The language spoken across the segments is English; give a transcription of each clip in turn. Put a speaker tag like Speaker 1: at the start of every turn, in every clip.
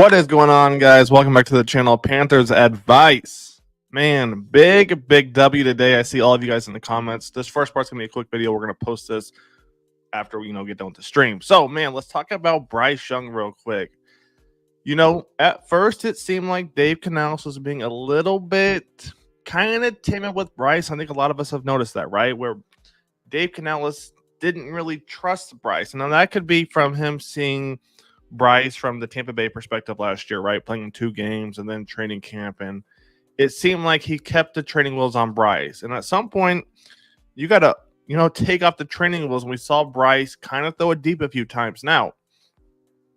Speaker 1: What is going on, guys? Welcome back to the channel. Panthers advice. Man, big W today. I see all of you guys in the comments. This first part's gonna be a quick video. We're gonna post this after we get done with the stream. So, man, let's talk about Bryce Young real quick. At first it seemed like Dave Canales was being a little bit kind of timid with Bryce. I think a lot of us have noticed that, right? Where Dave Canales didn't really trust Bryce. And now that could be from him seeing Bryce from the Tampa Bay perspective last year, right? Playing in 2 games and then training camp. And it seemed like he kept the training wheels on Bryce. And at some point, you got to, take off the training wheels. And we saw Bryce kind of throw it deep a few times. Now,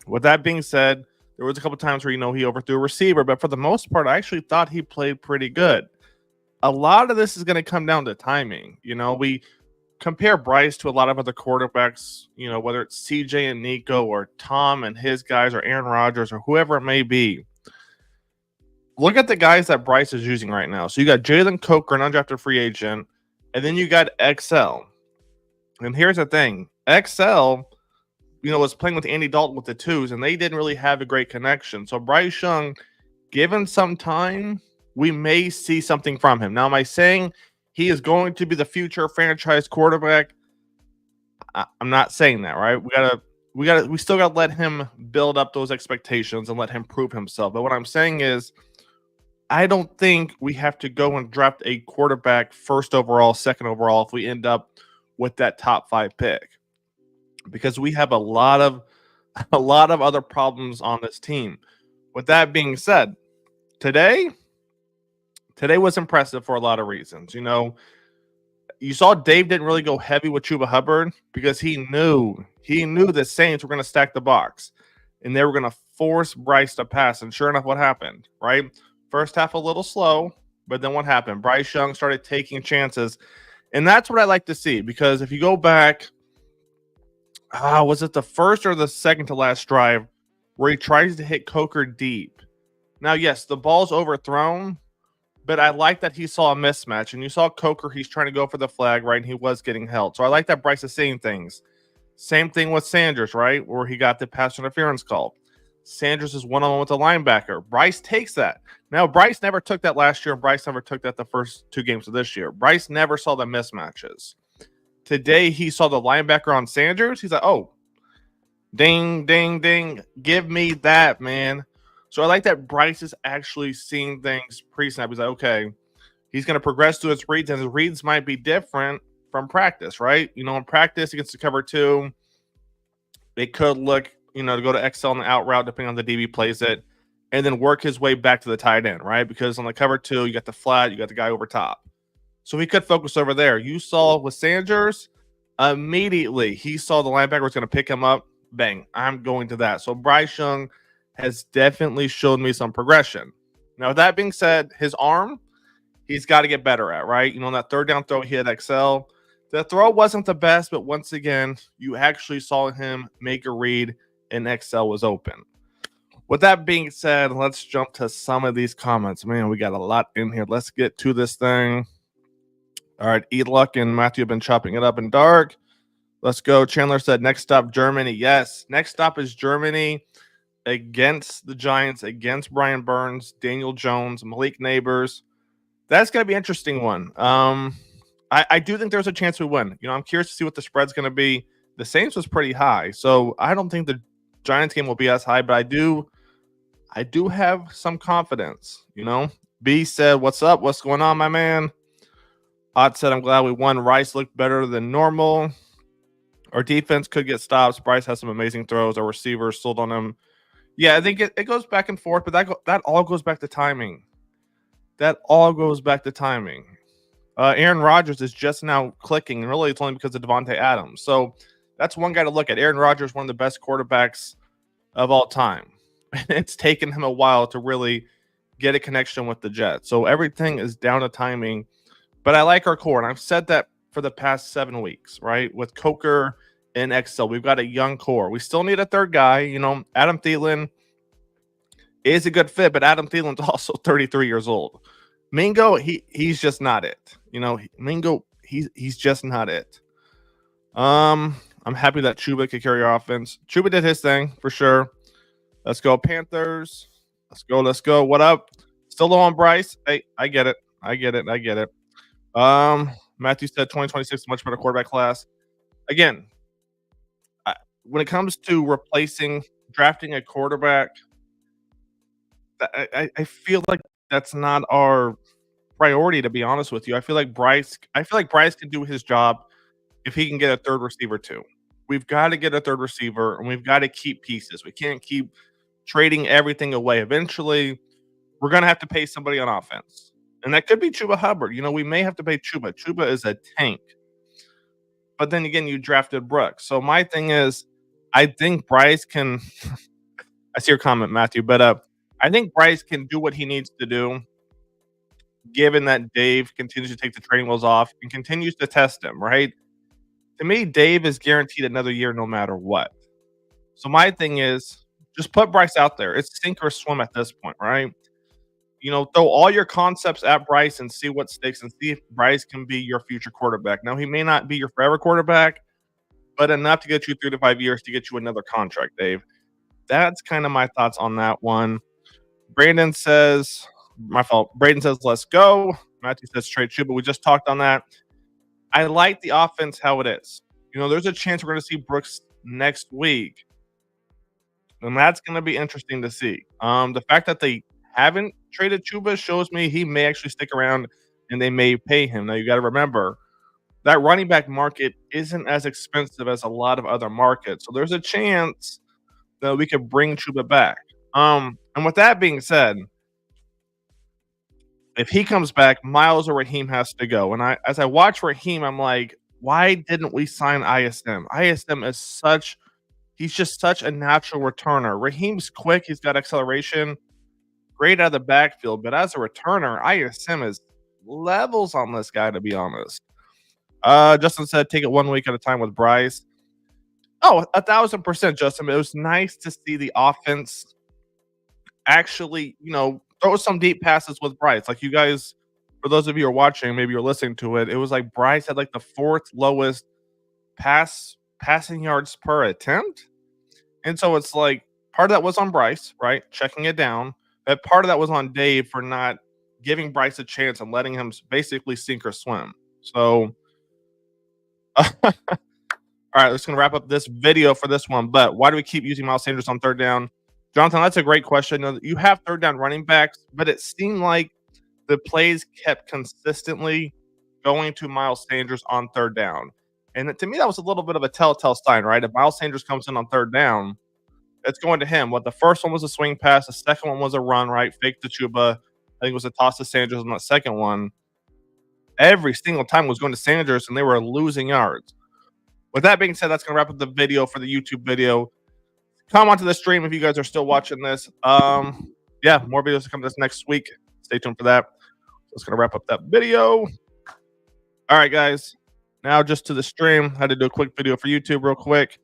Speaker 1: with that being said, there was a couple times where, he overthrew a receiver. But for the most part, I actually thought he played pretty good. A lot of this is going to come down to timing. We compare Bryce to a lot of other quarterbacks, whether it's CJ and Nico or Tom and his guys or Aaron Rodgers or whoever it may be. Look at the guys that Bryce is using right now. So you got Jalen Coker, an undrafted free agent, and then you got XL. And here's the thing. XL, was playing with Andy Dalton with the 2s, and they didn't really have a great connection. So Bryce Young, given some time, we may see something from him. Now, am I saying he is going to be the future franchise quarterback? I'm not saying that, right? We still got to let him build up those expectations and let him prove himself. But what I'm saying is, I don't think we have to go and draft a quarterback first overall, second overall if we end up with that top 5 pick, because we have a lot of other problems on this team. With that being said, today was impressive for a lot of reasons. You saw Dave didn't really go heavy with Chuba Hubbard because he knew the Saints were going to stack the box and they were going to force Bryce to pass. And sure enough, what happened, right? First half a little slow, but then what happened? Bryce Young started taking chances. And that's what I like to see, because if you go back, was it the first or the second to last drive where he tries to hit Coker deep? Now, yes, the ball's overthrown, but I like that he saw a mismatch. And you saw Coker, he's trying to go for the flag, right? And he was getting held. So I like that Bryce is seeing things. Same thing with Sanders, right? Where he got the pass interference call. Sanders is one-on-one with the linebacker. Bryce takes that. Now, Bryce never took that last year. Bryce never took that the first 2 games of this year. Bryce never saw the mismatches. Today, he saw the linebacker on Sanders. He's like, oh, ding, ding, ding. Give me that, man. So I like that Bryce is actually seeing things pre-snap. He's like, okay, he's going to progress to his reads, and his reads might be different from practice, right? In practice against the cover 2, it could look, to go to XL on the out route, depending on the DB plays it, and then work his way back to the tight end, right? Because on the cover 2, you got the flat, you got the guy over top. So he could focus over there. You saw with Sanders, immediately he saw the linebacker was going to pick him up. Bang, I'm going to that. So Bryce Young has definitely showed me some progression. Now, with that being said, his arm, he's got to get better at, right? That third down throw he had XL. The throw wasn't the best, but once again, you actually saw him make a read and XL was open. With that being said, let's jump to some of these comments. Man, we got a lot in here. Let's get to this thing. All right, Luck and Matthew have been chopping it up in dark. Let's go. Chandler said, next stop, Germany. Yes, next stop is Germany against the Giants, against Brian Burns, Daniel Jones, Malik Neighbors. That's going to be an interesting one. I do think there's a chance we win. I'm curious to see what the spread's going to be. The Saints was pretty high, so I don't think the Giants game will be as high, but I do have some confidence. B said, what's up? What's going on, my man? Ott said, I'm glad we won. Rice looked better than normal. Our defense could get stops. Bryce has some amazing throws. Our receivers sold on him. Yeah, I think it goes back and forth, but that all goes back to timing. Aaron Rodgers is just now clicking, and really it's only because of Devontae Adams. So that's one guy to look at. Aaron Rodgers, one of the best quarterbacks of all time. It's taken him a while to really get a connection with the Jets. So everything is down to timing. But I like our core, and I've said that for the past 7 weeks, right? With Coker and XL, we've got a young core. We still need a third guy. Adam Thielen is a good fit, but Adam Thielen's also 33 years old. Mingo, he's just not it. Mingo, he's just not it. I'm happy that Chuba could carry our offense. Chuba did his thing for sure. Let's go, Panthers. Let's go. Let's go. What up? Still low on Bryce. Hey, I get it. I get it. I get it. Matthew said 2026 is a much better quarterback class. Again, when it comes to replacing drafting a quarterback, I feel like that's not our priority. To be honest with you, I feel like Bryce can do his job if he can get a third receiver too. We've got to get a third receiver, and we've got to keep pieces. We can't keep trading everything away. Eventually, we're gonna have to pay somebody on offense, and that could be Chuba Hubbard. We may have to pay Chuba. Chuba is a tank, but then again, you drafted Brooks. So my thing is, I think Bryce can. I see your comment, Matthew, but I think Bryce can do what he needs to do, given that Dave continues to take the training wheels off and continues to test him. Right? To me, Dave is guaranteed another year, no matter what. So my thing is, just put Bryce out there. It's sink or swim at this point, right? Throw all your concepts at Bryce and see what sticks and see if Bryce can be your future quarterback. Now, he may not be your forever quarterback, but enough to get you 3 to 5 years to get you another contract, Dave. That's kind of my thoughts on that one. Brandon says, my fault. Braden says, let's go. Matthew says, trade Chuba. We just talked on that. I like the offense how it is. There's a chance we're going to see Brooks next week, and that's going to be interesting to see. The fact that they haven't traded Chuba shows me he may actually stick around and they may pay him. Now, you got to remember that running back market isn't as expensive as a lot of other markets. So there's a chance that we could bring Chuba back. And with that being said, if he comes back, Miles or Raheem has to go. And as I watch Raheem, I'm like, why didn't we sign ISM? ISM is he's just such a natural returner. Raheem's quick, he's got acceleration, great out of the backfield, but as a returner, ISM is levels on this guy, to be honest. Justin said, take it 1 week at a time with Bryce. Oh, 1,000%, Justin. It was nice to see the offense actually, throw some deep passes with Bryce. Like, you guys, for those of you who are watching, maybe you're listening to it, it was like Bryce had like the 4th lowest passing yards per attempt. And so it's like part of that was on Bryce, right? Checking it down. But part of that was on Dave for not giving Bryce a chance and letting him basically sink or swim. So, all right, let's going to wrap up this video for this one. But why do we keep using Miles Sanders on third down? Jonathan, that's a great question. You have third down running backs, but it seemed like the plays kept consistently going to Miles Sanders on third down. And to me, that was a little bit of a telltale sign, right? If Miles Sanders comes in on third down, it's going to him. The first one was a swing pass. The second one was a run, right? Fake to Chuba. I think it was a toss to Sanders on that second one. Every single time was going to Sanders, and they were losing yards. With that being said, that's going to wrap up the video for the YouTube video. Come on to the stream if you guys are still watching this. Yeah, more videos to come this next week. Stay tuned for that. That's going to wrap up that video. All right, guys. Now just to the stream. I had to do a quick video for YouTube real quick.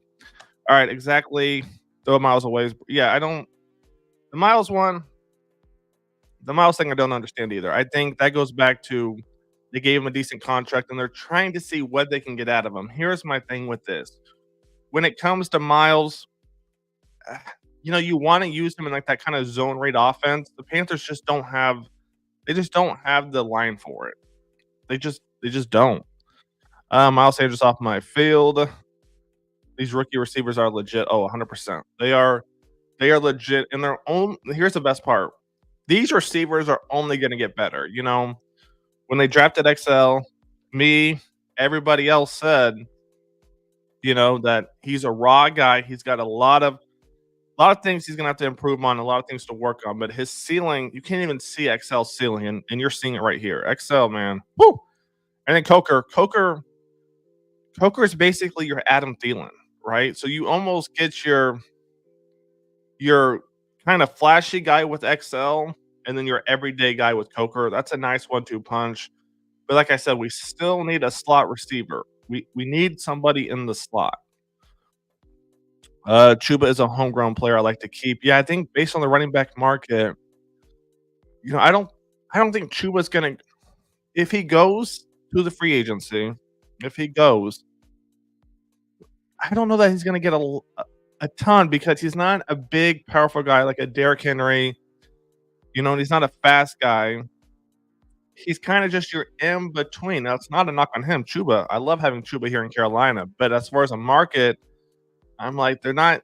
Speaker 1: All right, exactly. Throw Miles away. Yeah, the Miles thing I don't understand either. I think that goes back to they gave him a decent contract and they're trying to see what they can get out of him. Here's my thing with this. When it comes to Miles, you want to use him in like that kind of zone read offense. The Panthers just don't have the line for it. They just don't. Miles Sanders off my field. These rookie receivers are legit. Oh, 100%. They are legit in their own. Here's the best part. These receivers are only going to get better. When they drafted XL, everybody else said, that he's a raw guy. He's got a lot of things he's going to have to improve on, a lot of things to work on. But his ceiling, you can't even see XL's ceiling, and you're seeing it right here. XL, man. Woo! And then Coker is basically your Adam Thielen, right? So you almost get your kind of flashy guy with XL, and then your everyday guy with Coker. That's a nice 1-2 punch. But like I said, we still need a slot receiver. We need somebody in the slot. Chuba is a homegrown player I like to keep. Yeah, I think based on the running back market, I don't think Chuba's gonna. If he goes to the free agency, I don't know that he's gonna get a ton because he's not a big, powerful guy like a Derrick Henry, and he's not a fast guy. He's kinda just your in between. Now, it's not a knock on him, Chuba. I love having Chuba here in Carolina, but as far as a market, I'm like, they're not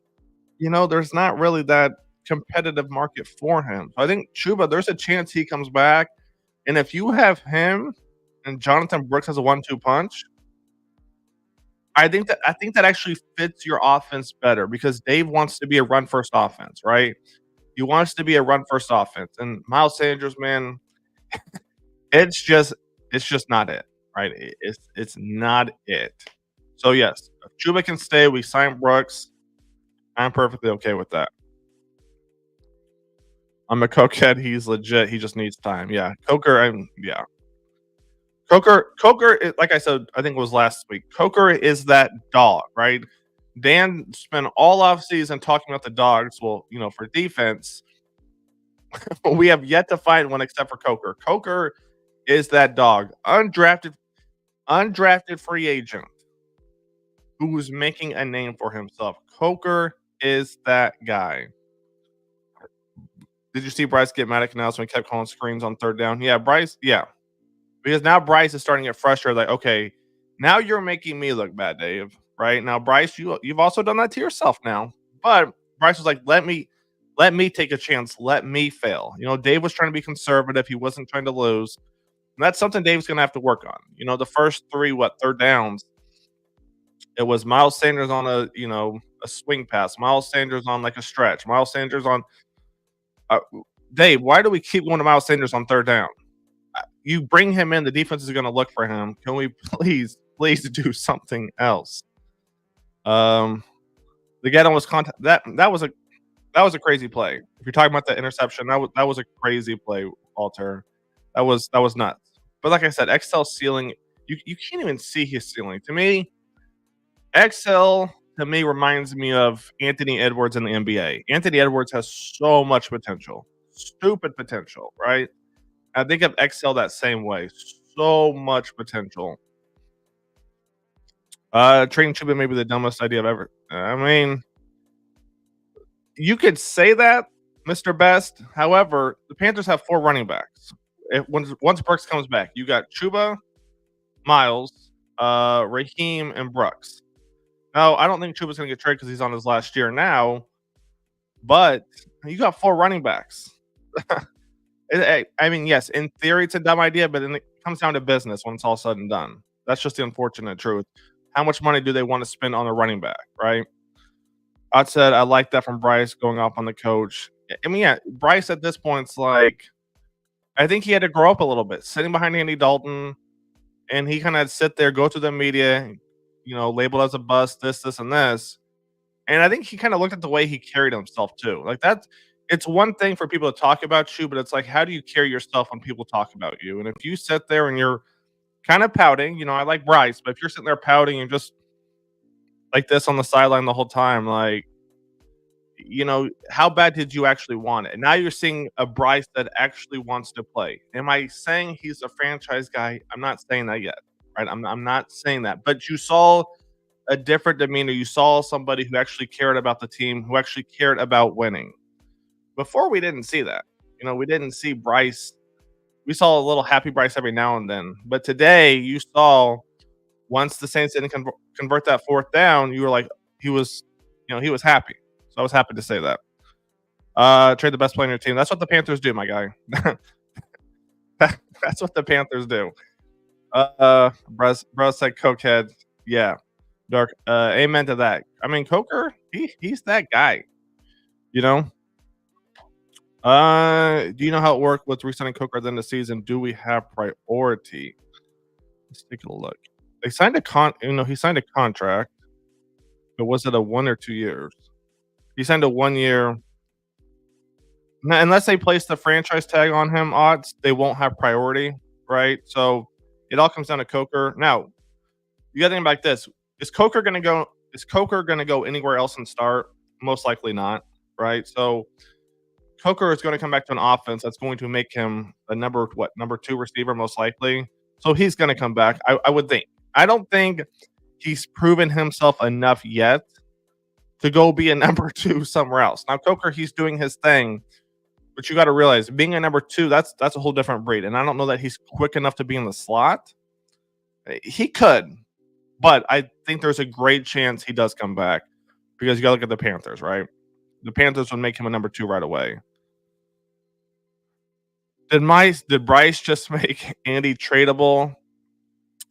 Speaker 1: there's not really that competitive market for him. So I think Chuba, there's a chance he comes back, and if you have him and Jonathan Brooks as a 1-2 punch, I think that actually fits your offense better because Dave wants to be a run first offense, right? He wants to be a run first offense, and Miles Sanders, man, it's just it's just not it, right? It's not it. So yes, if Chuba can stay, we sign Brooks. I'm perfectly okay with that. I'm a cokehead. He's legit. He just needs time. Yeah, Coker. Yeah. Coker. Like I said, I think it was last week. Coker is that dog, right? Dan spent all off season talking about the dogs. Well, for defense, we have yet to find one except for Coker. Coker is that dog, undrafted free agent who's making a name for himself. Coker is that guy. Did you see Bryce get mad at Canals when he kept calling screens on third down? Yeah, Bryce. Yeah, because now Bryce is starting to get frustrated. Like, okay, now you're making me look bad, Dave. Right now, Bryce, you've also done that to yourself now. But Bryce was like, let me take a chance. Let me fail. Dave was trying to be conservative. He wasn't trying to lose. And that's something Dave's going to have to work on. The first three third downs, it was Miles Sanders on a swing pass, Miles Sanders on like a stretch, Miles Sanders on uh, Dave. Why do we keep going to Miles Sanders on third down? You bring him in, the defense is going to look for him. Can we please do something else? The guy was contact that was a crazy play. If you're talking about the interception, that was a crazy play, Walter. That was nuts. But like I said, XL ceiling, you can't even see his ceiling. To me, XL reminds me of Anthony Edwards in the NBA. Anthony Edwards has so much potential, stupid potential, right? I think of XL that same way, so much potential. Trading Chuba may be the dumbest idea I've ever. I mean, you could say that, Mr. Best. However, the Panthers have 4 running backs. Once Brooks comes back, you got Chuba, Miles, Raheem, and Brooks. Now, I don't think Chuba's going to get traded because he's on his last year now, but you got 4 running backs. I mean, yes, in theory, it's a dumb idea, but then it comes down to business when it's all said and done. That's just the unfortunate truth. How much money do they want to spend on a running back, right? I said I like that from Bryce going off on the coach. I mean, yeah, Bryce at this point, it's like I think he had to grow up a little bit, sitting behind Andy Dalton, and he kind of sit there, go to the media, labeled as a bust, this, and this. And I think he kind of looked at the way he carried himself too. Like that, it's one thing for people to talk about you, but it's like, how do you carry yourself when people talk about you? And if you sit there and you're kind of pouting, I like Bryce, but if you're sitting there pouting and just like this on the sideline the whole time, like, how bad did you actually want it? And now you're seeing a Bryce that actually wants to play. Am I saying he's a franchise guy? I'm not saying that yet, right? I'm not saying that. But you saw a different demeanor. You saw somebody who actually cared about the team, who actually cared about winning. Before, we didn't see that. We didn't see Bryce. We saw a little happy Bryce every now and then. But today, you saw once the Saints didn't convert that fourth down, you were like, he was happy. So I was happy to say that. Trade the best player on your team. That's what the Panthers do, my guy. That's what the Panthers do. Bro said cokehead. Yeah. Dark. Amen to that. I mean, Coker, he's that guy. Do you know how it worked with resigning Coker at the end of the season? Do we have priority? Let's take a look. They signed he signed a contract, but was it a 1 or 2 years? He signed a 1 year. Unless they place the franchise tag on him, odds they won't have priority, right? So it all comes down to Coker. Now, you got to think about this: Is Coker going to go anywhere else and start? Most likely not, right? So Coker is going to come back to an offense that's going to make him a number 2 receiver, most likely. So he's going to come back. I would think. I don't think he's proven himself enough yet to go be a number 2 somewhere else. Now Coker, he's doing his thing, but you got to realize being a number 2, that's a whole different breed. And I don't know that he's quick enough to be in the slot. He could, but I think there's a great chance he does come back because you got to look at the Panthers, right? The Panthers would make him a number 2 right away. Did Bryce just make Andy tradable?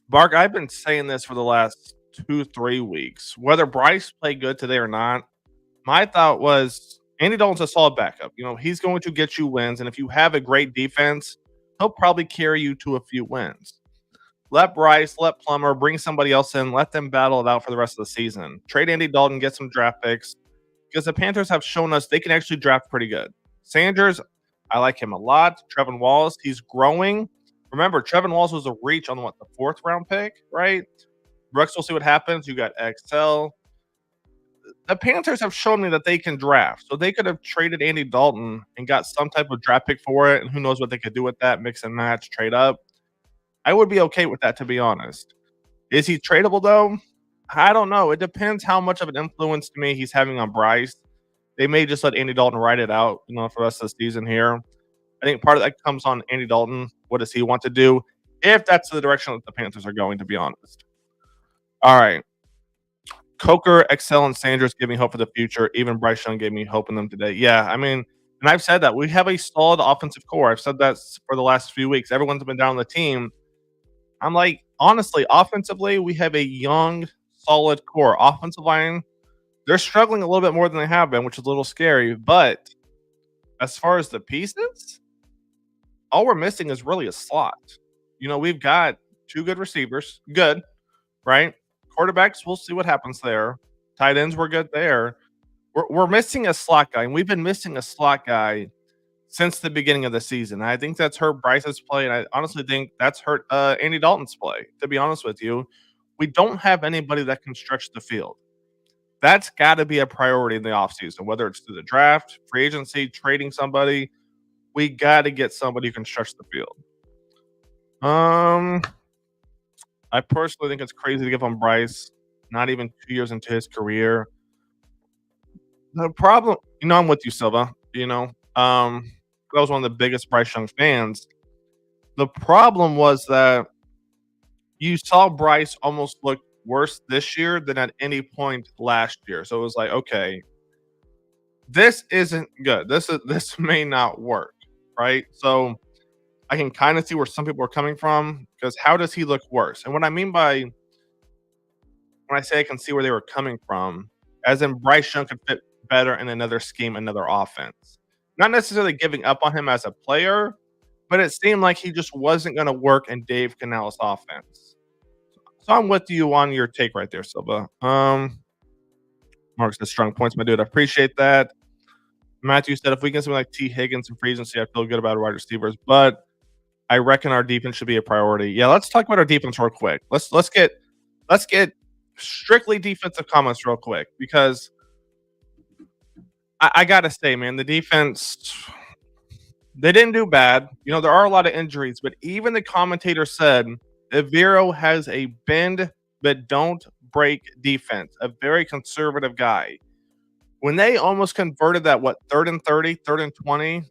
Speaker 1: Bark, I've been saying this for the last 2-3 weeks. Whether Bryce played good today or not, my thought was Andy Dalton's a solid backup. He's going to get you wins, and if you have a great defense, he'll probably carry you to a few wins. Let Bryce, let Plummer, bring somebody else in, let them battle it out for the rest of the season. Trade Andy Dalton, get some draft picks, because the Panthers have shown us they can actually draft pretty good. Sanders, I like him a lot. Trevin Wallace, he's growing. Remember, Trevin Wallace was a reach on the 4th round pick, right? Brooks, we'll see what happens. You got XL. The Panthers have shown me that they can draft. So they could have traded Andy Dalton and got some type of draft pick for it. And who knows what they could do with that, mix and match, trade up. I would be okay with that, to be honest. Is he tradable, though? I don't know. It depends how much of an influence to me he's having on Bryce. They may just let Andy Dalton ride it out, for the rest of the season here. I think part of that comes on Andy Dalton. What does he want to do? If that's the direction that the Panthers are going, to be honest. All right. Coker, XL, and Sanders give me hope for the future. Even Bryce Young gave me hope in them today. Yeah, and I've said that. We have a solid offensive core. I've said that for the last few weeks. Everyone's been down on the team. I'm like, honestly, offensively, we have a young, solid core. Offensive line, they're struggling a little bit more than they have been, which is a little scary. But as far as the pieces, all we're missing is really a slot. We've got 2 good receivers. Good, right? Quarterbacks, we'll see what happens there. Tight ends, we're good there. We're missing a slot guy, and we've been missing a slot guy since the beginning of the season. I think that's hurt Bryce's play, and I honestly think that's hurt Andy Dalton's play, to be honest with you. We don't have anybody that can stretch the field. That's got to be a priority in the offseason, whether it's through the draft, free agency, trading somebody. We got to get somebody who can stretch the field. I personally think it's crazy to give on Bryce, not even 2 years into his career. The problem, I'm with you, Silva. I was one of the biggest Bryce Young fans. The problem was that you saw Bryce almost look worse this year than at any point last year. So it was like, okay, this isn't good. This may not work, right? So I can kind of see where some people are coming from, because how does he look worse? And what I mean by when I say I can see where they were coming from, as in Bryce Young could fit better in another scheme, another offense. Not necessarily giving up on him as a player, but it seemed like he just wasn't going to work in Dave Canales' offense. So I'm with you on your take right there, Silva. Mark's the strong points, my dude. I appreciate that. Matthew said, if we get something like T. Higgins and free agency, I feel good about our wide receivers, but I reckon our defense should be a priority. Yeah, let's talk about our defense real quick. Let's get strictly defensive comments real quick, because I gotta say, man, the defense, they didn't do bad. There are a lot of injuries, but even the commentator said Evero has a bend but don't break defense, a very conservative guy. When they almost converted that, 3rd and 30, 3rd and 20,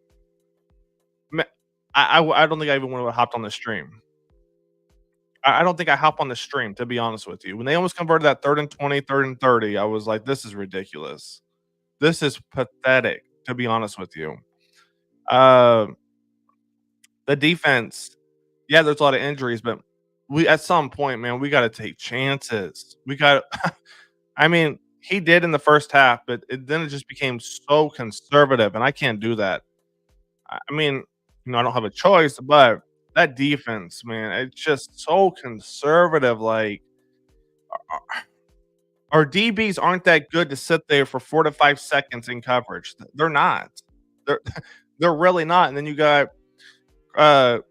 Speaker 1: I don't think I even would have hopped on the stream. I don't think I hop on the stream, to be honest with you. When they almost converted that 3rd and 20, 3rd and 30, I was like, this is ridiculous. This is pathetic, to be honest with you. The defense, yeah, there's a lot of injuries, but we at some point, man, we got to take chances. We got, he did in the first half, but then it just became so conservative, and I can't do that. I don't have a choice, but that defense, man, it's just so conservative. Like, our DBs aren't that good to sit there for 4 to 5 seconds in coverage. They're not. They're really not. And then you got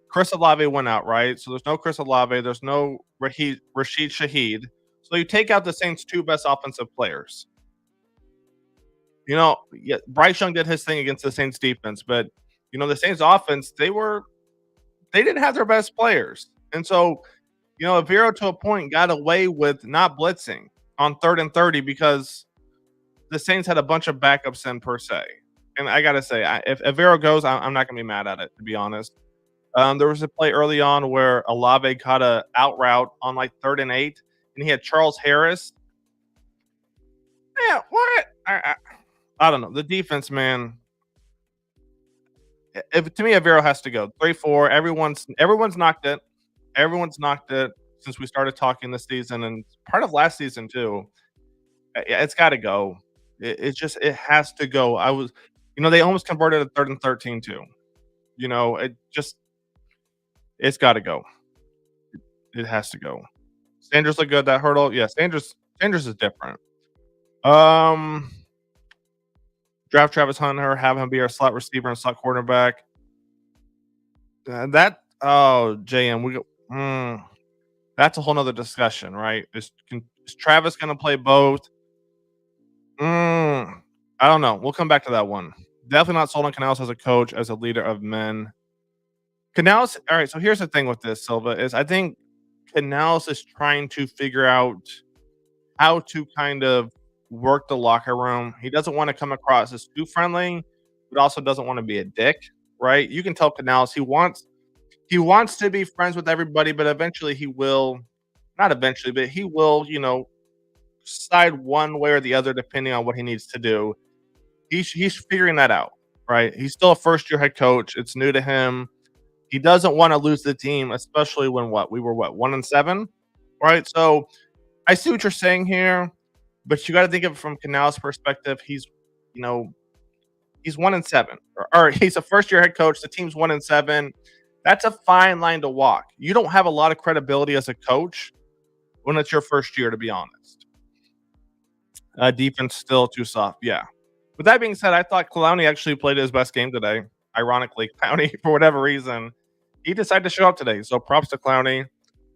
Speaker 1: Chris Olave went out, right? So there's no Chris Olave. There's no Rashid Shaheed. So you take out the Saints' 2 best offensive players. Yeah, Bryce Young did his thing against the Saints defense, but the Saints offense, they didn't have their best players. And so, Evero to a point got away with not blitzing on 3rd and 30 because the Saints had a bunch of backups in per se. And I gotta say, if Vero goes, I'm not gonna be mad at it, to be honest. There was a play early on where Olave caught a out route on like 3rd and 8, and he had Charles Harris. Yeah, what? I don't know. The defense, man. If to me, Avero has to go 3-4. Everyone's knocked it. Everyone's knocked it since we started talking this season and part of last season too. Yeah, it's got to go. It has to go. They almost converted a 3rd and 13 too. It's got to go. It has to go. Sanders look good that hurdle. Yeah, Sanders is different. Um, Draft Travis Hunter, have him be our slot receiver and slot quarterback. JM, that's a whole nother discussion, right? Is Travis going to play both? I don't know. We'll come back to that one. Definitely not sold on Canales as a coach, as a leader of men. Canales. All right. So here's the thing with this, Silva, is I think Canales is trying to figure out how to kind of work the locker room. He doesn't want to come across as too friendly, but also doesn't want to be a dick, right? You can tell Canales he wants to be friends with everybody, but eventually he will, not eventually, but he will, side one way or the other depending on what he needs to do. He's figuring that out, right? He's still a first-year head coach. It's new to him. He doesn't want to lose the team, especially when we were 1-7, right? So I see what you're saying here, but you got to think of it from Canales' perspective. He's 1-7, or he's a first-year head coach. The team's 1-7. That's a fine line to walk. You don't have a lot of credibility as a coach when it's your first year, to be honest. Defense still too soft. Yeah. With that being said, I thought Clowney actually played his best game today. Ironically, Clowney, for whatever reason, he decided to show up today. So props to Clowney.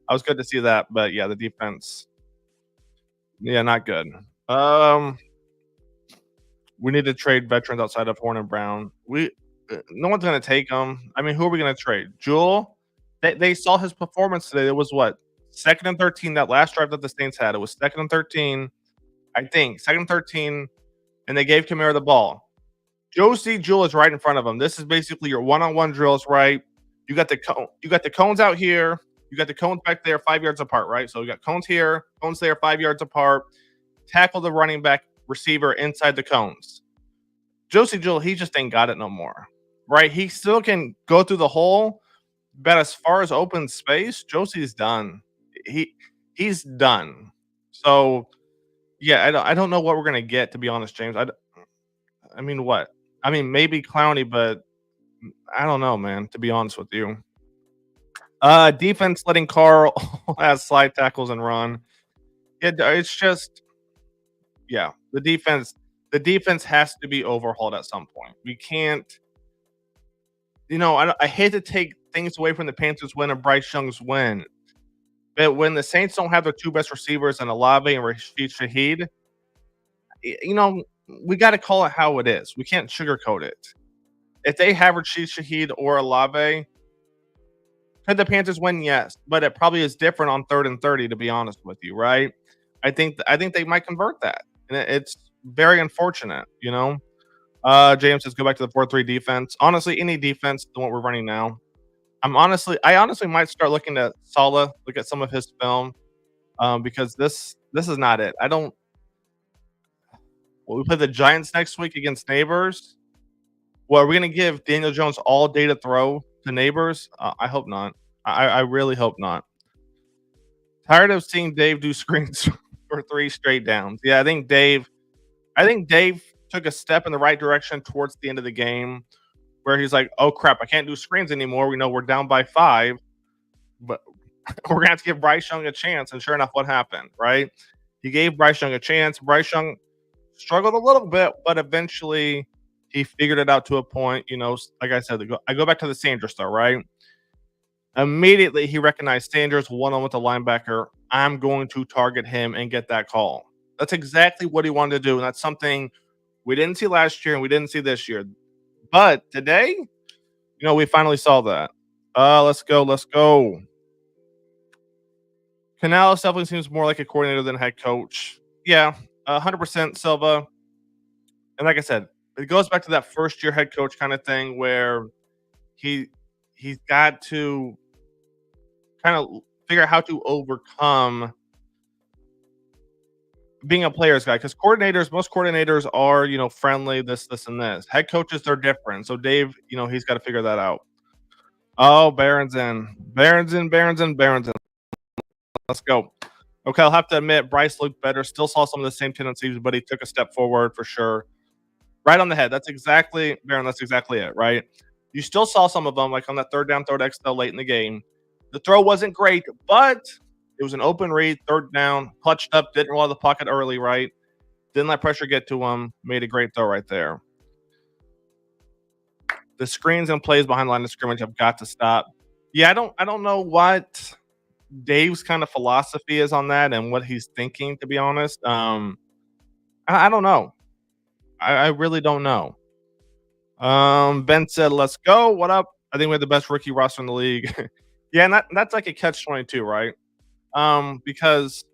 Speaker 1: I was good to see that. But yeah, the defense, yeah, not good. We need to trade veterans outside of Horn and Brown. No one's going to take them. I mean, who are we going to trade? Jewel? They saw his performance today. It was what? 2nd and 13, that last drive that the Saints had. It was 2nd and 13, I think. 2nd and 13, and they gave Kamara the ball. Josie Jewell is right in front of him. This is basically your one-on-one drills, right? You got the cones out here. You got the cones back there 5 yards apart, right? So you got cones here, cones there 5 yards apart. Tackle the running back receiver inside the cones. Josie Jewell, he just ain't got it no more, right? He still can go through the hole, but as far as open space, Josie's done. He's done. So yeah, I don't know what we're gonna get, to be honest, James. I mean, what? I mean, maybe Clowney, but I don't know, man. To be honest with you, defense letting Carl has slide tackles and run. It's just, yeah, the defense has to be overhauled at some point. We can't, I hate to take things away from the Panthers win and Bryce Young's win, but when the Saints don't have their two best receivers in Olave and Rashid Shaheed, we got to call it how it is. We can't sugarcoat it. If they have Rashid Shaheed or Olave, could the Panthers win? Yes, but it probably is different on 3rd and 30. To be honest with you, right? I think they might convert that, and it's very unfortunate. James says go back to the 4-3 defense. Honestly, any defense than what we're running now. I honestly might start looking at Saleh, look at some of his film, because this is not it. We play the Giants next week against Neighbors. Well, are we going to give Daniel Jones all day to throw to Neighbors? I hope not. I really hope not. Tired of seeing Dave do screens for 3 straight downs. Yeah, I think Dave took a step in the right direction towards the end of the game where he's like, oh, crap, I can't do screens anymore. We know we're down by 5, but we're going to have to give Bryce Young a chance. And sure enough, what happened, right? He gave Bryce Young a chance. Bryce Young struggled a little bit, but eventually he figured it out to a point. Like I said, I go back to the Sanders though, right? Immediately he recognized Sanders one-on-one with the linebacker. I'm going to target him and get that call. That's exactly what he wanted to do, and that's something we didn't see last year and we didn't see this year. But today, we finally saw that. Let's go. Canales definitely seems more like a coordinator than a head coach. Yeah, 100% Silva. And like I said, it goes back to that first year head coach kind of thing where he he's got to kind of figure out how to overcome being a player's guy because most coordinators are, friendly, this, and this. Head coaches, they're different. So Dave, he's got to figure that out. Oh, Barron's in. Barron's in, Barron's in, Barron's in. Let's go. Okay, I'll have to admit, Bryce looked better. Still saw some of the same tendencies, but he took a step forward for sure. Right on the head. That's exactly, Barron, that's exactly it, right? You still saw some of them, like on that third down, third XL late in the game. The throw wasn't great, but it was an open read, third down, clutched up, didn't roll out of the pocket early, right? Didn't let pressure get to him, made a great throw right there. The screens and plays behind the line of scrimmage have got to stop. Yeah, I don't know what Dave's kind of philosophy is on that and what he's thinking, to be honest. I don't know. I really don't know. Ben said, "Let's go. What up? I think we have the best rookie roster in the league." Yeah, and that's like a catch-22, right? Because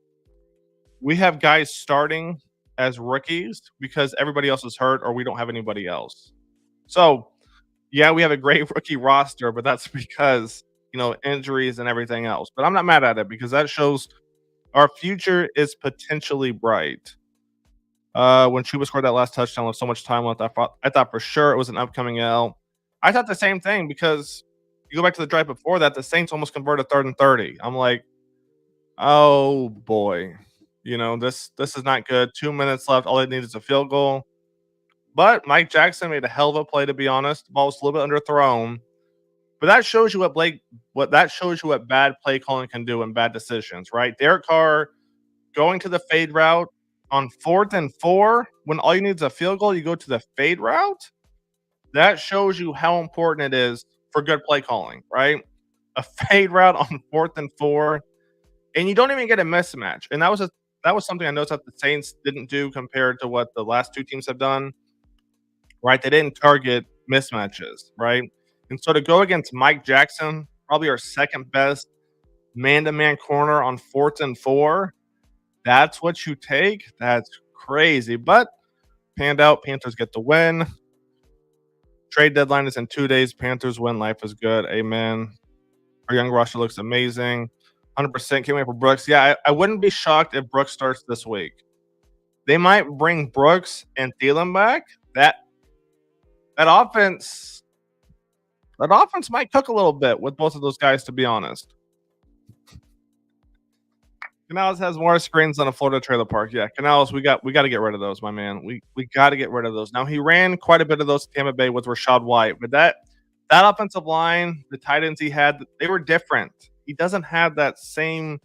Speaker 1: we have guys starting as rookies because everybody else is hurt or we don't have anybody else. So, yeah, we have a great rookie roster, but that's because, injuries and everything else. But I'm not mad at it because that shows our future is potentially bright. When Chuba scored that last touchdown with so much time left, I thought for sure it was an upcoming L. I thought the same thing because you go back to the drive before that, the Saints almost converted 3rd and 30. I'm like, oh boy, this is not good. 2 minutes left. All they need is a field goal. But Mike Jackson made a hell of a play, to be honest. The ball was a little bit underthrown. But that shows you what bad play calling can do and bad decisions, right? Derek Carr going to the fade route on 4th and 4 when all you need is a field goal, you go to the fade route. That shows you how important it is for good play calling, right? A fade route on 4th and 4, and you don't even get a mismatch. And that was something I noticed that the Saints didn't do compared to what the last two teams have done, right? They didn't target mismatches, right? And so to go against Mike Jackson, probably our second best man-to-man corner on 4th and 4, that's what you take? That's crazy. But panned out. Panthers get the win. Trade deadline is in 2 days. Panthers win. Life is good. Amen. Our young roster looks amazing. 100%. Can't wait for Brooks. Yeah, I wouldn't be shocked if Brooks starts this week. They might bring Brooks and Thielen back. That offense might cook a little bit with both of those guys, to be honest. Canales has more screens than a Florida trailer park. Yeah, Canales, we got to get rid of those, my man. We got to get rid of those. Now he ran quite a bit of those to Tampa Bay with Rachaad White, but that offensive line, the tight ends he had, they were different. He doesn't have that same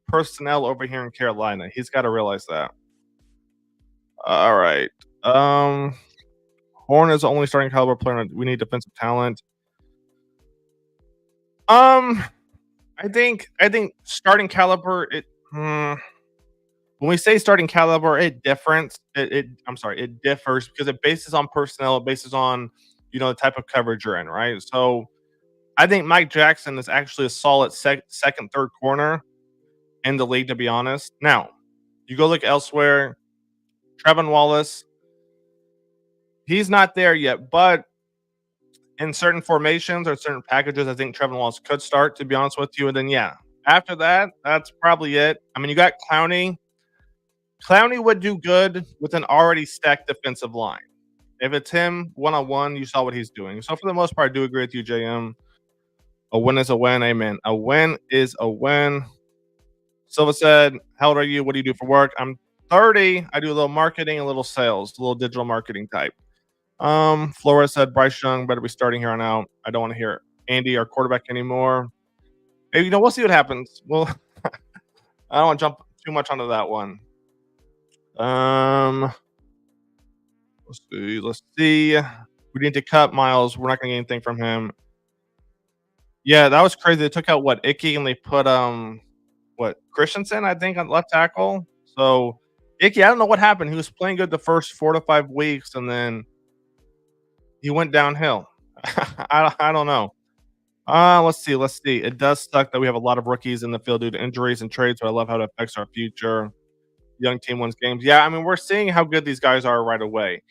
Speaker 1: personnel over here in Carolina. He's got to realize that. All right. Horn is the only starting caliber player. We need defensive talent. I think starting caliber. When we say starting caliber, it differs because it bases on personnel, it bases on the type of coverage you're in, right? So I think Mike Jackson is actually a solid second, third corner in the league, to be honest. Now, you go look elsewhere. Trevin Wallace, he's not there yet, but in certain formations or certain packages, I think Trevin Wallace could start, to be honest with you. And then, yeah, after that, that's probably it. I mean, you got Clowney. Clowney would do good with an already stacked defensive line. If it's him one-on-one, you saw what he's doing. So for the most part, I do agree with you, JM. A win is a win. Amen. A win is a win. Silva said, how old are you? What do you do for work? I'm 30. I do a little marketing, a little sales, a little digital marketing type. Flores said, Bryce Young better be starting here on out. I don't want to hear Andy, our quarterback, anymore. Hey, we'll see what happens. Well, I don't want to jump too much onto that one. Let's see. We need to cut Miles. We're not going to get anything from him. Yeah, that was crazy. They took out Icky, and they put Christensen, I think, on left tackle. So Icky, I don't know what happened. He was playing good the first 4 to 5 weeks, and then he went downhill. I don't know. Let's see. It does suck that we have a lot of rookies in the field due to injuries and trades, but I love how it affects our future. Young team wins games. Yeah, I mean, we're seeing how good these guys are right away.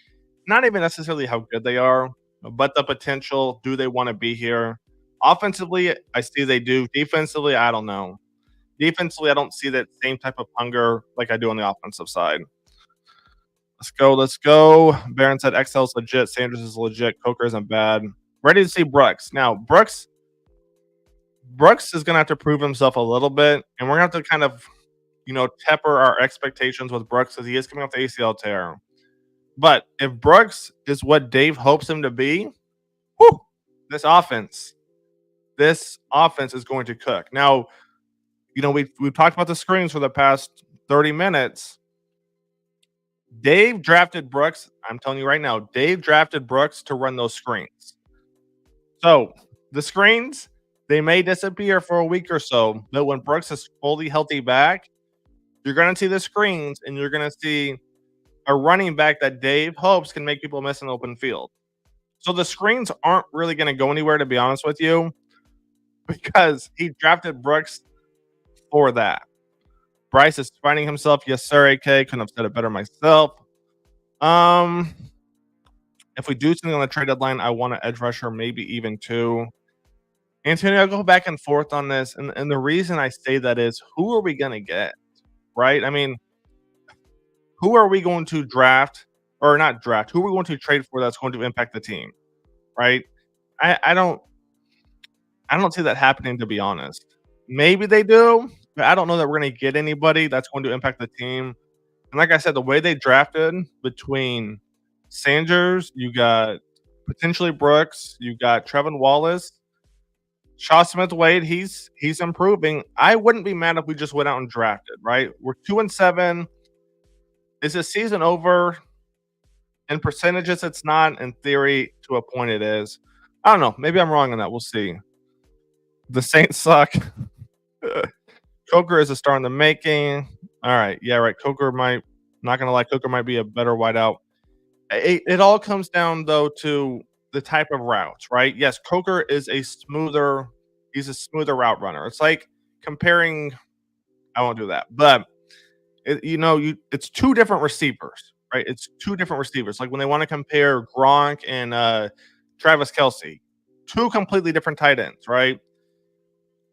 Speaker 1: not even necessarily how good they are, but the potential. Do they want to be here? Offensively, I see they do. Defensively, I don't know. Defensively, I don't see that same type of hunger like I do on the offensive side. Let's go. Let's go. Baron said XL's legit. Sanders is legit. Coker isn't bad. Ready to see Brooks. Now, Brooks is going to have to prove himself a little bit, and we're going to have to kind of, temper our expectations with Brooks because he is coming off the ACL tear. But if Brooks is what Dave hopes him to be, whew, this offense is going to cook. Now, we've talked about the screens for the past 30 minutes. Dave drafted Brooks. I'm telling you right now, Dave drafted Brooks to run those screens. So the screens, they may disappear for a week or so, but when Brooks is fully healthy back, you're going to see the screens and you're going to see a running back that Dave hopes can make people miss an open field. So the screens aren't really going to go anywhere, to be honest with you, because he drafted Brooks for that. Bryce is finding himself. Yes, sir, AK. Couldn't have said it better myself. If we do something on the trade deadline, I want an edge rusher, maybe even two. Antonio, I'll go back and forth on this. And the reason I say that is, who are we going to get? Right? I mean, who are we going to draft or not draft? Who are we going to trade for that's going to impact the team? Right? I don't see that happening, to be honest. Maybe they do, but I don't know that we're going to get anybody that's going to impact the team. And like I said, the way they drafted between Sanders, you got potentially Brooks, you got Trevin Wallace, Shaw Smith Wade. He's improving. I wouldn't be mad if we just went out and drafted. Right? We're 2-7. Is the season over? In percentages, it's not. In theory, to a point, it is. I don't know. Maybe I'm wrong on that. We'll see. The Saints suck. Coker is a star in the making. All right. Yeah, right. Coker might, not going to lie, Coker might be a better wideout. It all comes down, though, to the type of routes, right? Yes, Coker is he's a smoother route runner. It's like comparing, I won't do that, but, it's two different receivers, right? It's two different receivers. Like when they want to compare Gronk and Travis Kelce, two completely different tight ends, right?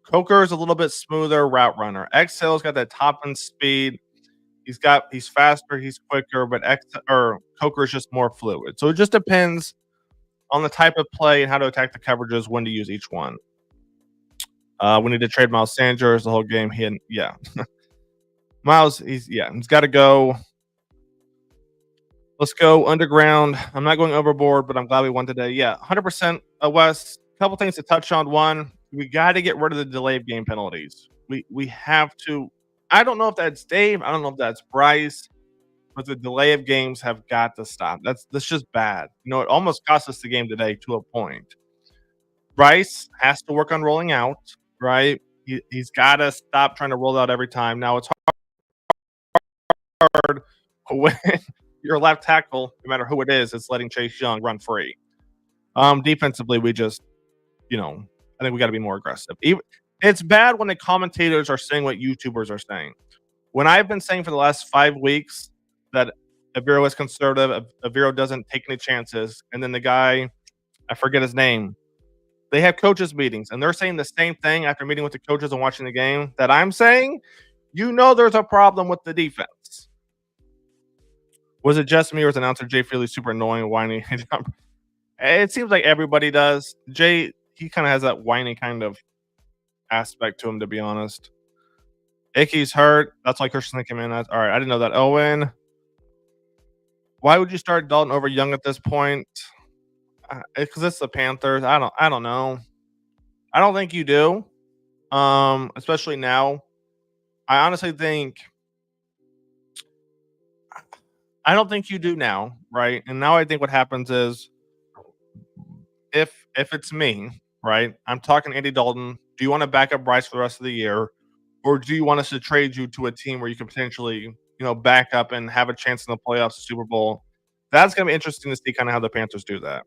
Speaker 1: Coker is a little bit smoother route runner. XL's got that top end speed. He's faster, he's quicker, but Coker is just more fluid. So it just depends on the type of play and how to attack the coverages, when to use each one. We need to trade Miles Sanders the whole game. Miles, he's got to go. Let's go underground. I'm not going overboard, but I'm glad we won today. Yeah, 100% Wes. A couple things to touch on. One, we got to get rid of the delay of game penalties. We have to. I don't know if that's Dave. I don't know if that's Bryce, but the delay of games have got to stop. That's just bad. It almost cost us the game today to a point. Bryce has to work on rolling out, right? He's got to stop trying to roll out every time. Now it's hard when your left tackle, no matter who it is letting Chase Young run free. Defensively, we just, I think we got to be more aggressive. It's bad when the commentators are saying what YouTubers are saying. When I've been saying for the last 5 weeks that Aviro is conservative, Aviro doesn't take any chances, and then the guy, I forget his name, they have coaches meetings, and they're saying the same thing after meeting with the coaches and watching the game that I'm saying, there's a problem with the defense. Was it just me, or was announcer Jay Feely super annoying, whiny? It seems like everybody does. Jay, he kind of has that whiny kind of aspect to him, to be honest. Icky's hurt. That's why Christian came in. All right, I didn't know that. Owen, why would you start Dalton over Young at this point? Because it's the Panthers. I don't know. I don't think you do. Especially now. I honestly think I don't think you do now, right? And now I think what happens is if it's me, right? I'm talking Andy Dalton. Do you want to back up Bryce for the rest of the year? Or do you want us to trade you to a team where you can potentially, back up and have a chance in the playoffs, Super Bowl? That's going to be interesting to see kind of how the Panthers do that.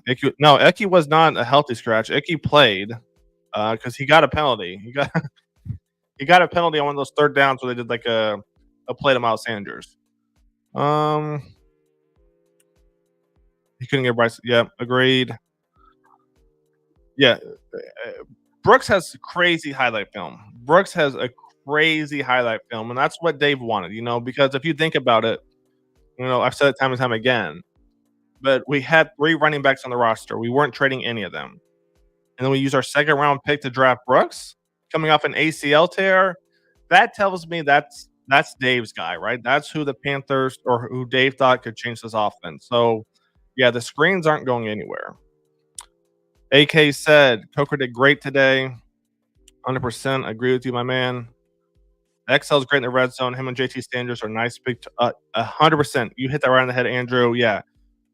Speaker 1: Icky was not a healthy scratch. Icky played because he got a penalty. He got a penalty on one of those third downs where they did like a play to Miles Sanders. He couldn't get Bryce. Yeah, agreed. Yeah, Brooks has crazy highlight film. Brooks has a crazy highlight film, and that's what Dave wanted, because if you think about it, I've said it time and time again, but we had 3 running backs on the roster. We weren't trading any of them. And then we used our second round pick to draft Brooks, coming off an ACL tear. That tells me that's Dave's guy, right? That's who the Panthers or who Dave thought could change this offense. So, yeah, the screens aren't going anywhere. AK said Coker did great today. 100% agree with you, my man. XL's great in the red zone. Him and JT Sanders are nice big. 100%. You hit that right on the head, Andrew. Yeah,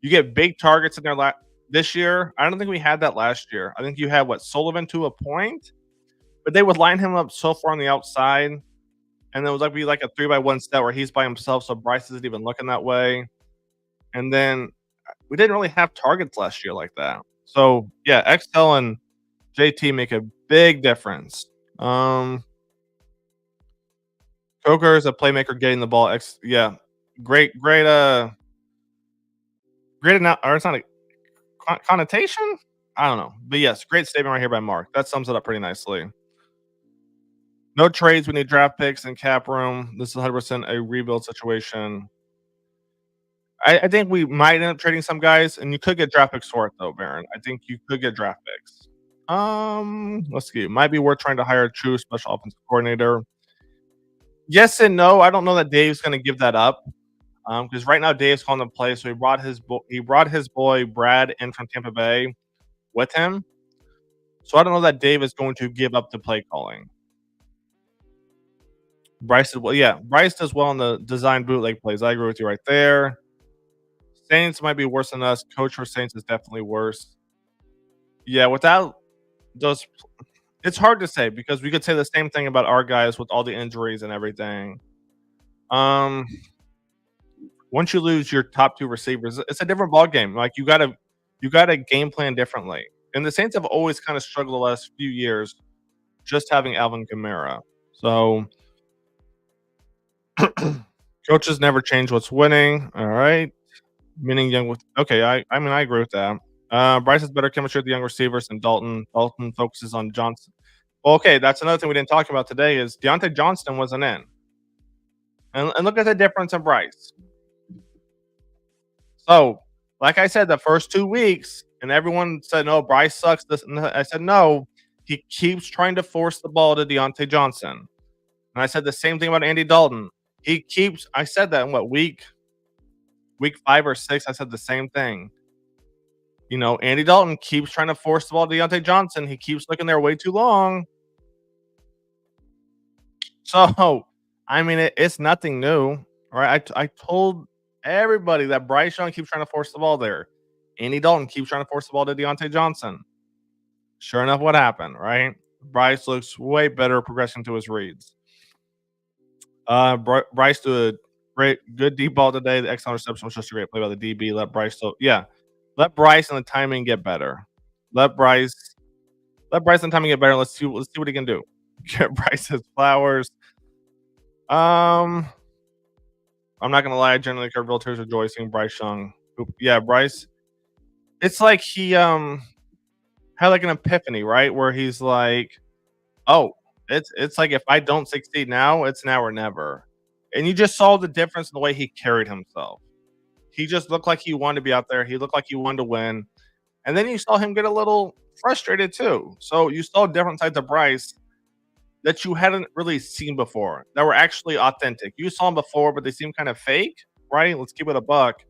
Speaker 1: you get big targets in there this year. I don't think we had that last year. I think you had Sullivan to a point, but they would line him up so far on the outside, and then it would be like a 3-by-1 set where he's by himself, so Bryce isn't even looking that way. And then we didn't really have targets last year like that. So yeah, XL and JT make a big difference. Coker is a playmaker getting the ball. Yeah, great, great. Great. Or it's not a connotation. I don't know, but yes, great statement right here by Mark. That sums it up pretty nicely. No trades. We need draft picks and cap room. This is 100% a rebuild situation. I think we might end up trading some guys, and you could get draft picks for it, though, Baron. I think you could get draft picks. Let's see. It might be worth trying to hire a true special offensive coordinator. Yes and no. I don't know that Dave's going to give that up because right now Dave's calling the play. So he brought his boy Brad in from Tampa Bay with him. So I don't know that Dave is going to give up the play calling. Bryce does well. Yeah, Bryce does well in the design bootleg plays. I agree with you right there. Saints might be worse than us. Coach for Saints is definitely worse. Yeah, without those, it's hard to say because we could say the same thing about our guys with all the injuries and everything. Once you lose your top 2 receivers, it's a different ball game. Like you gotta game plan differently. And the Saints have always kind of struggled the last few years, just having Alvin Kamara. So coaches never change what's winning. All right. Meaning Young with okay, I mean I agree with that. Bryce has better chemistry with the young receivers than Dalton. Dalton focuses on Johnson. Well, okay, that's another thing we didn't talk about today is Deontay Johnston wasn't in. And look at the difference in Bryce. So, like I said, the first 2 weeks, and everyone said, no, Bryce sucks. I said, no, he keeps trying to force the ball to Deontay Johnson. And I said the same thing about Andy Dalton. I said that in week 5 or 6, I said the same thing. Andy Dalton keeps trying to force the ball to Deontay Johnson. He keeps looking there way too long. So, I mean, it's nothing new, right? I told everybody that Bryce Young keeps trying to force the ball there. Andy Dalton keeps trying to force the ball to Deontay Johnson. Sure enough, what happened, right? Bryce looks way better progressing to his reads. Bryce did a good deep ball today. The excellent reception was just a great play by the DB. Let Bryce and the timing get better. Let Bryce and the timing get better. Let's see what he can do. Get Bryce his flowers. I'm not gonna lie. I generally heard realtors rejoicing. Bryce Young, Bryce. It's like he had like an epiphany, right? Where he's like, "Oh, it's like if I don't succeed now, it's now or never." And you just saw the difference in the way he carried himself. He just looked like he wanted to be out there. He looked like he wanted to win. And then you saw him get a little frustrated too. So you saw different sides of Bryce that you hadn't really seen before that were actually authentic. You saw them before, but they seem kind of fake, right? Let's keep it a buck.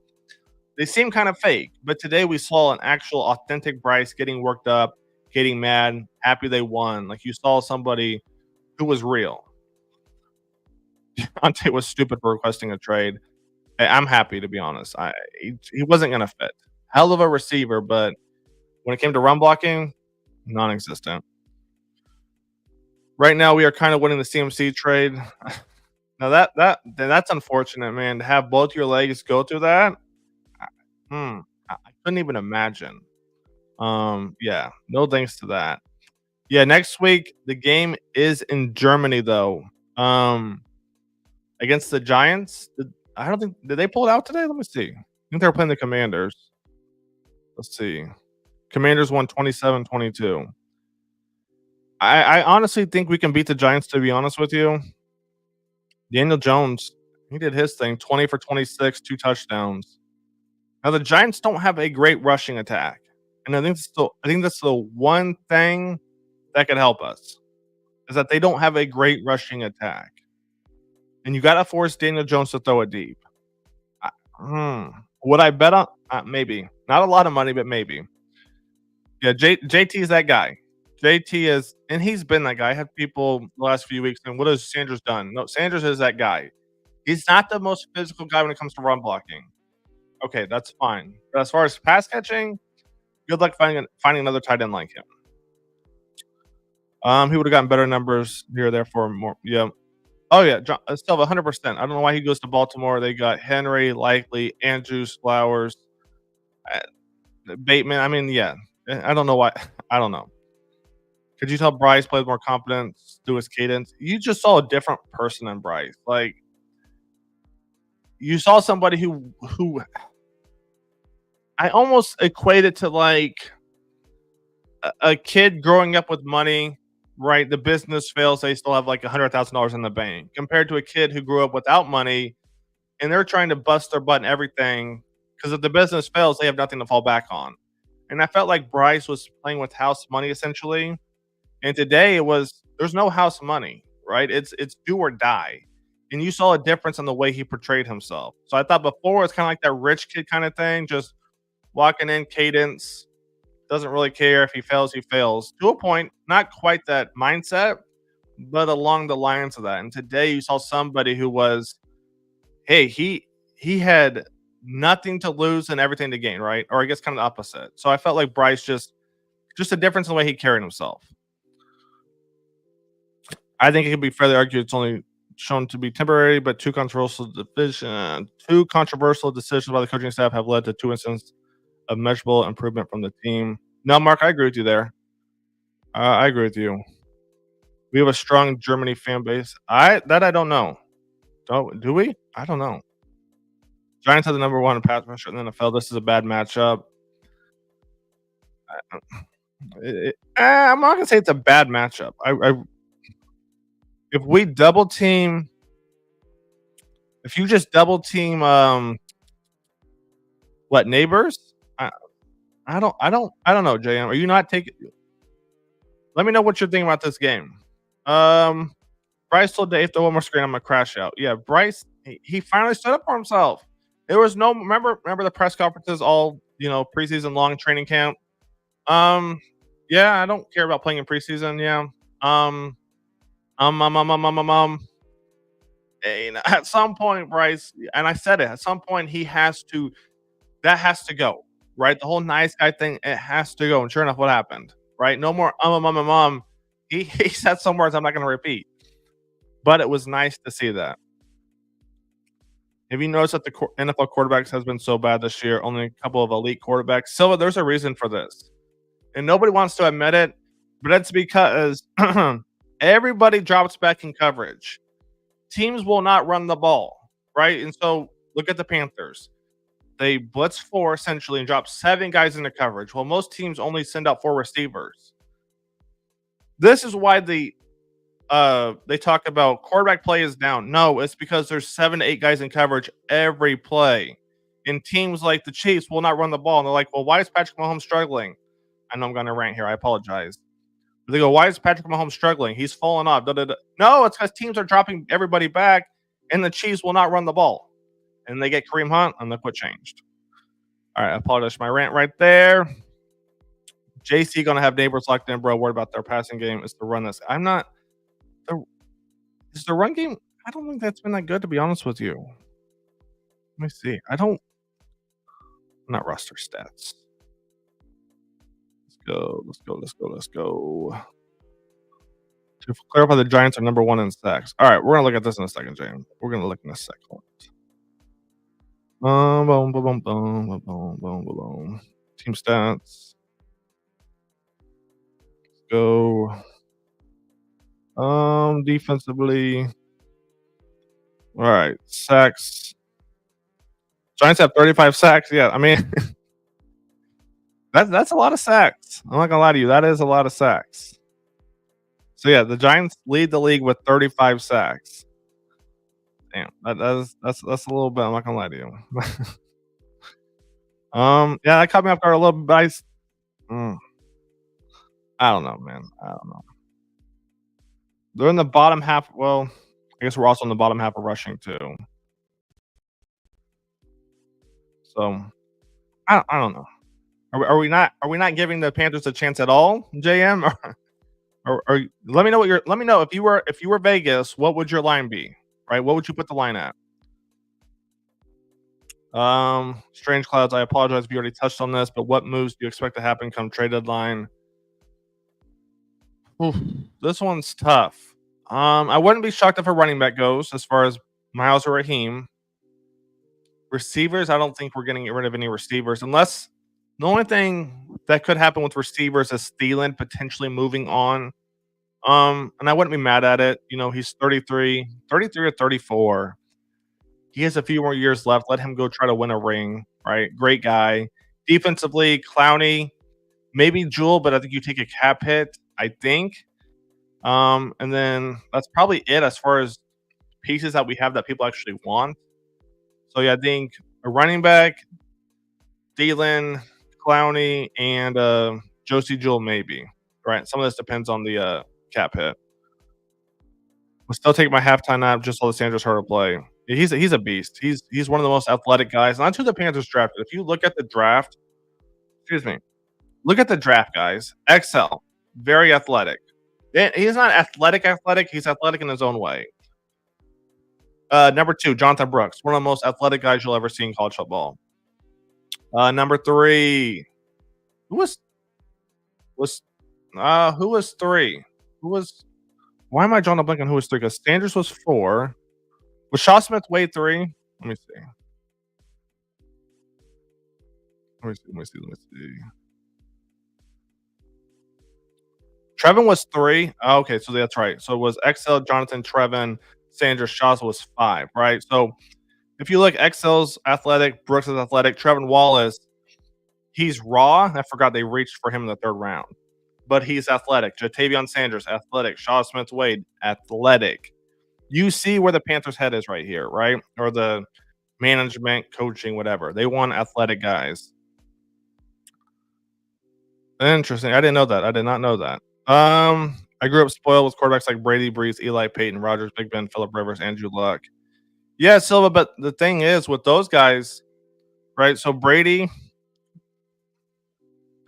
Speaker 1: They seem kind of fake, but today we saw an actual authentic Bryce getting worked up, getting mad, happy they won. Like you saw somebody who was real. Deontay was stupid for requesting a trade. I'm happy to be honest. He wasn't gonna fit. Hell of a receiver, but when it came to run blocking, non-existent. Right now, we are kind of winning the CMC trade. Now that's unfortunate, man. To have both your legs go through that, I couldn't even imagine. Yeah, no thanks to that. Yeah, next week the game is in Germany though. Against the Giants. I don't think did they pull it out today? Let me see. I think they were playing the Commanders. Let's see. Commanders won 27-22. I honestly think we can beat the Giants, to be honest with you. Daniel Jones, he did his thing, 20 for 26, 2 touchdowns. Now the Giants don't have a great rushing attack, and I think that's the one thing that could help us, is that they don't have a great rushing attack, and you gotta force Daniel Jones to throw it deep. I would I bet on maybe. Not a lot of money, but maybe. Yeah, JT is that guy. JT is and he's been that guy. I had people the last few weeks and what has Sanders done? No, Sanders is that guy. He's not the most physical guy when it comes to run blocking. Okay, that's fine. But as far as pass catching, good luck finding another tight end like him. He would have gotten better numbers here, therefore more. Yeah. Oh yeah, still 100%. I don't know why he goes to Baltimore. They got Henry, Likely, Andrews, Flowers, Bateman. I mean, yeah. I don't know why. I don't know. Could you tell Bryce plays more confidence through his cadence? You just saw a different person in Bryce. Like you saw somebody who I almost equate it to like a kid growing up with money, right? The business fails, they still have like $100,000 in the bank, compared to a kid who grew up without money and they're trying to bust their butt and everything because if the business fails, they have nothing to fall back on. And I felt like Bryce was playing with house money essentially. And today it was there's no house money, right? It's do or die. And you saw a difference in the way he portrayed himself. So I thought before it's kind of like that rich kid kind of thing, just walking in cadence, doesn't really care if he fails, he fails. To a point, not quite that mindset, but along the lines of that. And today you saw somebody who was, hey, he had nothing to lose and everything to gain, right? Or I guess kind of the opposite. So I felt like Bryce just a difference in the way he carried himself. I think it could be fairly argued it's only shown to be temporary, but two controversial decisions by the coaching staff have led to 2 instances of measurable improvement from the team. No, Mark, I agree with you there. I agree with you. We have a strong Germany fan base. I don't know. Do we? I don't know. Giants are the number one pass rusher in the NFL. This is a bad matchup. I'm not gonna say it's a bad matchup. If we double team, if you just double team, what neighbors? I don't know, JM. Are you not taking? Let me know what you're thinking about this game. Um, Bryce told Dave throw one more screen. I'm gonna crash out. Yeah, Bryce. He finally stood up for himself. There was no remember the press conferences all preseason long training camp. Um, yeah, I don't care about playing in preseason. Yeah. Um, um, um, um, um, um, um, um. At some point, Bryce, and I said it. At some point, that has to go. Right, the whole nice guy thing, it has to go. And sure enough, what happened? Right, no more He said some words I'm not going to repeat, but it was nice to see that. Have you noticed that the NFL quarterbacks has been so bad this year? Only a couple of elite quarterbacks. Silva, there's a reason for this, and nobody wants to admit it, but it's because everybody drops back in coverage. Teams will not run the ball, right? And so look at the Panthers. They blitz 4 essentially and drop 7 guys into coverage. Well, most teams only send out 4 receivers. This is why they talk about quarterback play is down. No, it's because there's 7 to 8 guys in coverage every play. And teams like the Chiefs will not run the ball. And they're like, well, why is Patrick Mahomes struggling? I know I'm going to rant here. I apologize. But they go, why is Patrick Mahomes struggling? He's falling off. Da, da, da. No, it's because teams are dropping everybody back, and the Chiefs will not run the ball. And they get Kareem Hunt, and look what changed. All right, I apologize for my rant right there. JC gonna have neighbors locked in, bro. Worried about their passing game is to run this. I'm not. Is the run game? I don't think that's been that good, to be honest with you. Let me see. Not roster stats. Let's go. Let's go. Let's go. Let's go. To clarify, the Giants are number 1 in sacks. All right, we're gonna look at this in a second, James. We're gonna look in a second. Boom, boom, boom, boom, boom, boom, boom, boom. Team stats. Let's go. Defensively. All right, sacks. Giants have 35 sacks. Yeah, I mean, That's a lot of sacks. I'm not gonna lie to you. That is a lot of sacks. So yeah, the Giants lead the league with 35 sacks. Damn, that's a little bit. I'm not gonna lie to you. Yeah, that caught me off guard a little bit. But mm, I don't know, man. I don't know. They're in the bottom half. Well, I guess we're also in the bottom half of rushing too. So I don't know. Are we not giving the Panthers a chance at all, JM? Or let me know if you were Vegas, what would your line be? Right? What would you put the line at? Strange Clouds, I apologize if you already touched on this, but what moves do you expect to happen come trade deadline? Oof, this one's tough. I wouldn't be shocked if a running back goes as far as Miles or Raheem. Receivers, I don't think we're getting rid of any receivers unless the only thing that could happen with receivers is Thielen potentially moving on. And I wouldn't be mad at it. You know, he's 33 or 34. He has a few more years left. Let him go try to win a ring, right? Great guy. Defensively, Clowney, maybe Jewel, but I think you take a cap hit, I think. And then that's probably it as far as pieces that we have that people actually want. So yeah, I think a running back, Thielen, Clowney, and Josie Jewell maybe. Right. Some of this depends on the cap hit. We'll still take my halftime nap just so the Sanders Hurdle play. He's a beast. He's one of the most athletic guys. And that's who the Panthers drafted. If you look at the draft, excuse me, look at the draft, guys. XL, very athletic. He's not athletic. He's athletic in his own way. Number 2, Jonathan Brooks, one of the most athletic guys you'll ever see in college football. Number 3, who was who was 3? Who was? Why am I drawing a blank on who was 3? Because Sanders was 4. Was Shaw Smith Wade 3? Let me see. Let me see. Trevin was 3. Oh, okay, so that's right. So it was XL, Jonathan, Trevin, Sanders, Shaw was 5, right? So if you look, XL's athletic, Brooks is athletic, Trevin Wallace, he's raw. I forgot they reached for him in the 3rd round, but he's athletic. Jatavion Sanders, athletic. Shaw Smith Wade, athletic. You see where the Panthers' head is right here, right? Or the management, coaching, whatever. They want athletic guys. Interesting. I didn't know that. I did not know that. I grew up spoiled with quarterbacks like Brady, Brees, Eli, Peyton, Rogers, Big Ben, Philip Rivers, Andrew Luck. Yeah, Silva. But the thing is, with those guys, right? So Brady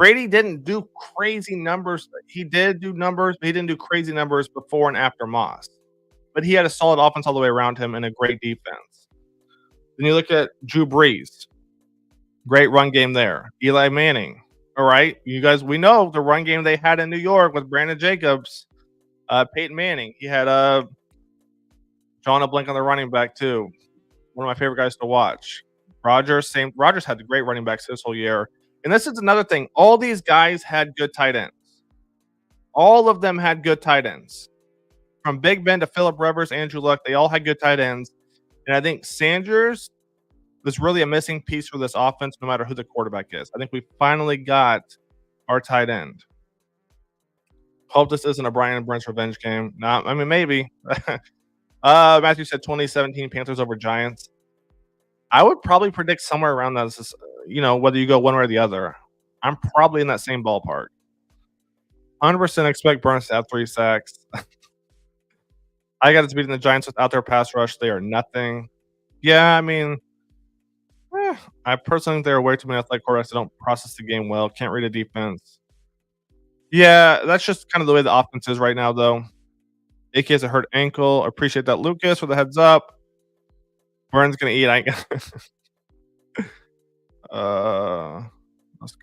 Speaker 1: didn't do crazy numbers. He did do numbers, but he didn't do crazy numbers before and after Moss. But he had a solid offense all the way around him and a great defense. Then you look at Drew Brees, great run game there. Eli Manning, all right. You guys, we know the run game they had in New York with Brandon Jacobs, Peyton Manning. He had John Blink on the running back too. One of my favorite guys to watch. Rogers had the great running backs this whole year. And this is another thing. All these guys had good tight ends. All of them had good tight ends. From Big Ben to Philip Rivers, Andrew Luck, they all had good tight ends. And I think Sanders was really a missing piece for this offense, no matter who the quarterback is. I think we finally got our tight end. Hope this isn't a Brian Brent's revenge game. No, I mean, maybe. Matthew said 2017 Panthers over Giants. I would probably predict somewhere around that. Whether you go one way or the other. I'm probably in that same ballpark. 100% expect Burns to have 3 sacks. I got it to beating the Giants without their pass rush. They are nothing. Yeah, I mean, I personally think there are way too many athletic quarterbacks that don't process the game well, can't read a defense. Yeah, that's just kind of the way the offense is right now, though. AK has a hurt ankle. Appreciate that, Lucas, for the heads up. Burns gonna eat. Let's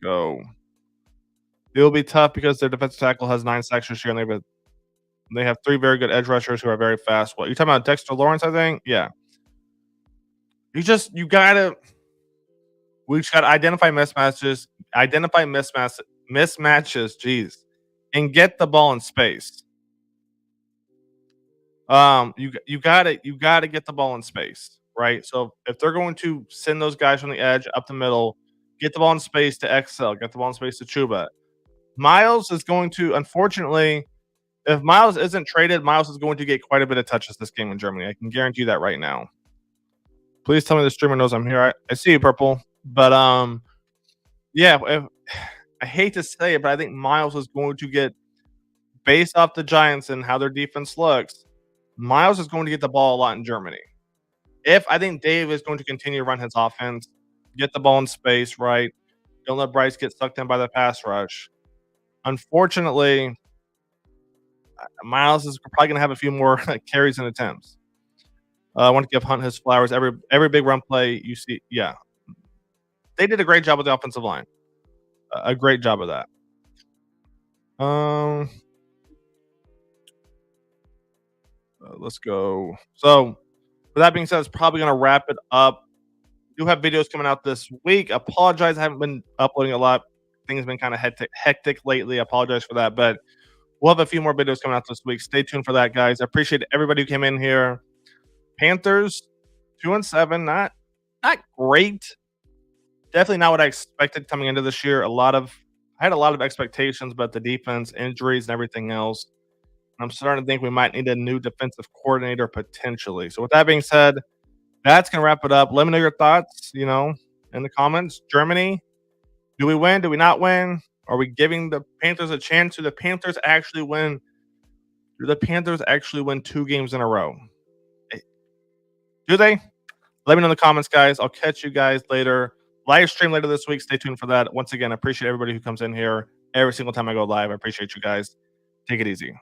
Speaker 1: go. It will be tough because their defensive tackle has 9 sacks this year, and they have 3 very good edge rushers who are very fast. What you talking about, Dexter Lawrence? I think, yeah. We just gotta identify mismatches, jeez, and get the ball in space. You gotta get the ball in space, right? So if they're going to send those guys from the edge up the middle, Get the ball in space to Excel. Get the ball in space to Chuba. Miles is going to, unfortunately, if Miles isn't traded, Miles is going to get quite a bit of touches this game in Germany. I can guarantee you that right now. Please tell me the streamer knows I'm here. I see you, Purple. But yeah, I hate to say it, but I think Miles is going to get, based off the Giants and how their defense looks, Miles is going to get the ball a lot in Germany. If I think Dave is going to continue to run his offense, get the ball in space, right? Don't let Bryce get sucked in by the pass rush. Unfortunately, Miles is probably going to have a few more carries and attempts. I want to give Hunt his flowers. Every big run play you see, yeah, they did a great job with the offensive line. A great job of that. Let's go. So, with that being said, it's probably going to wrap it up. We do have videos coming out this week. Apologize, I haven't been uploading a lot. Things have been kind of hectic lately. I apologize for that, but we'll have a few more videos coming out this week. Stay tuned for that, guys. I appreciate everybody who came in here. Panthers 2-7, not great. Definitely not what I expected coming into this year. I had a lot of expectations, but the defense, injuries, and everything else. I'm starting to think we might need a new defensive coordinator potentially. So with that being said, that's gonna wrap it up. Let me know your thoughts, in the comments. Germany, do we win? Do we not win? Are we giving the Panthers a chance? Do the Panthers actually win? Do the Panthers actually win 2 games in a row? Do they? Let me know in the comments, guys. I'll catch you guys later. Live stream later this week. Stay tuned for that. Once again, I appreciate everybody who comes in here every single time I go live. I appreciate you guys. Take it easy.